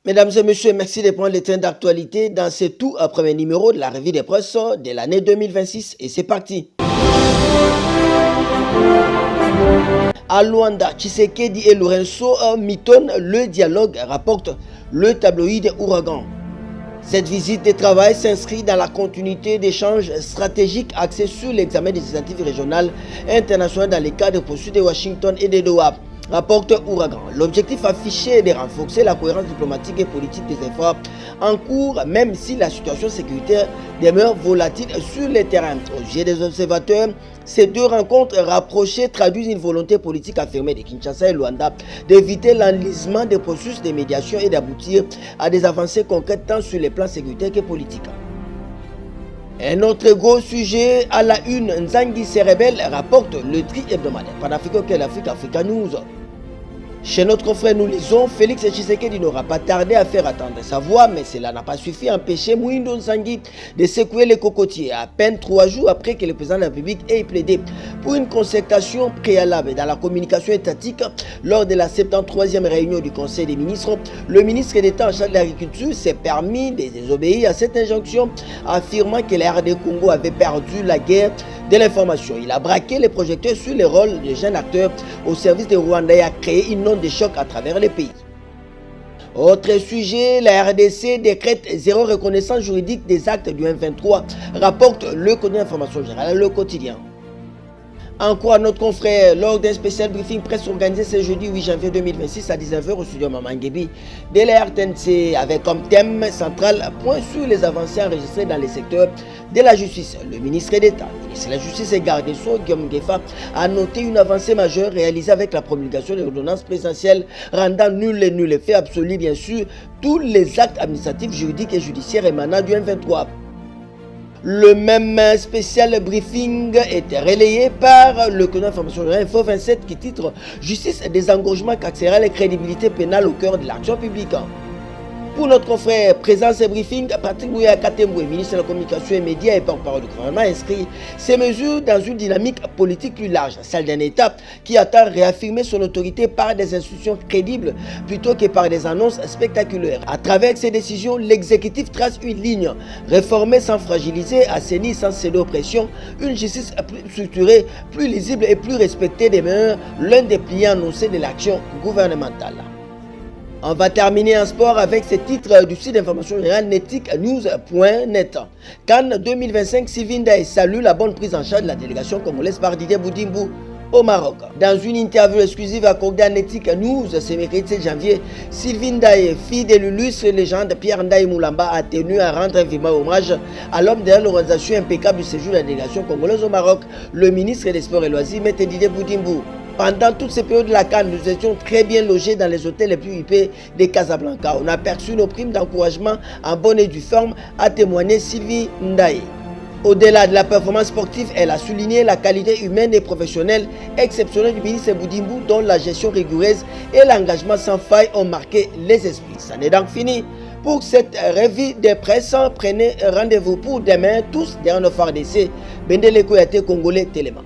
Mesdames et messieurs, merci de prendre le temps d'actualité dans ce tout premier numéro de la revue des presse de l'année 2026 et c'est parti. À Luanda, Tshisekedi et Lorenzo mitonnent le dialogue, rapporte le tabloïd Ouragan. Cette visite de travail s'inscrit dans la continuité d'échanges stratégiques axés sur l'examen des initiatives régionales et internationales dans les cadres poursuivis de Washington et de Doha. Rapporte Ouragan. L'objectif affiché est de renforcer la cohérence diplomatique et politique des efforts en cours, même si la situation sécuritaire demeure volatile sur le terrain. Aux yeux des observateurs, ces deux rencontres rapprochées traduisent une volonté politique affirmée de Kinshasa et Luanda d'éviter l'enlisement des processus de médiation et d'aboutir à des avancées concrètes tant sur les plans sécuritaires que politiques. Un autre gros sujet à la une, Nzangi se rebelle, rapporte le tri hebdomadaire panafricain que l'Afrique Africa News. Chez notre frère, nous lisons, Félix Tshisekedi n'aura pas tardé à faire attendre sa voix, mais cela n'a pas suffi à empêcher Mwindo Nzangi de secouer les cocotiers à peine 3 jours après que le président de la République ait plaidé pour une concertation préalable dans la communication étatique lors de la 73e réunion du Conseil des ministres. Le ministre d'État en charge de l'agriculture s'est permis de désobéir à cette injonction, affirmant que la RD Congo avait perdu la guerre de l'information. Il a braqué les projecteurs sur le rôle de jeunes acteurs au service de Rwanda et a créé une onde de choc à travers les pays. Autre sujet, la RDC décrète zéro reconnaissance juridique des actes du M23, rapporte le Code d'information générale, le quotidien. Encore à notre confrère, lors d'un spécial briefing presse organisé ce jeudi 8 janvier 2026 à 19h au studio Mamangebi de la RTNC avec comme thème central point sur les avancées enregistrées dans les secteurs de la justice. Le ministre d'État, ministre de la Justice et garde des Sceaux, Guillaume Ngefa, a noté une avancée majeure réalisée avec la promulgation de l'ordonnance présidentielle rendant nul et fait absolu bien sûr tous les actes administratifs, juridiques et judiciaires émanant du M23. Le même spécial briefing était relayé par le Code d'information générale Info 27 qui titre « Justice et désengorgement carcéral et crédibilité pénale au cœur de l'action publique ». Pour notre confrère, présent ce briefing, Patrick Bouya Katemboué, ministre de la Communication et Médias et porte-parole du gouvernement, inscrit ces mesures dans une dynamique politique plus large, celle d'un État qui attend réaffirmer son autorité par des institutions crédibles plutôt que par des annonces spectaculaires. À travers ces décisions, l'exécutif trace une ligne, réformer sans fragiliser, assainir sans céder aux pressions, une justice plus structurée, plus lisible et plus respectée demeure l'un des pliants annoncés de l'action gouvernementale. On va terminer en sport avec ce titre du site d'information générale neticnews.net. Cannes 2025, Sylvie Ndaye salue la bonne prise en charge de la délégation congolaise par Didier Boudimbo au Maroc. Dans une interview exclusive accordée à Netic News ce mercredi 7 janvier, Sylvie Ndaye, fille de l'illustre légende Pierre Ndaye Moulamba, a tenu à rendre vivement hommage à l'homme derrière l'organisation impeccable du séjour de la délégation congolaise au Maroc, le ministre des Sports et Loisirs, M. Didier Boudimbo. Pendant toutes ces périodes de la CAN, nous étions très bien logés dans les hôtels les plus huppés de Casablanca. On a perçu nos primes d'encouragement en bonne et due forme, a témoigné Sylvie Ndaye. Au-delà de la performance sportive, elle a souligné la qualité humaine et professionnelle exceptionnelle du ministre Boudimbo, dont la gestion rigoureuse et l'engagement sans faille ont marqué les esprits. Ça n'est donc fini pour cette revue de presse. Prenez rendez-vous pour demain, tous derrière nos phares d'essai. Bendele Koyate Congolais Téléma.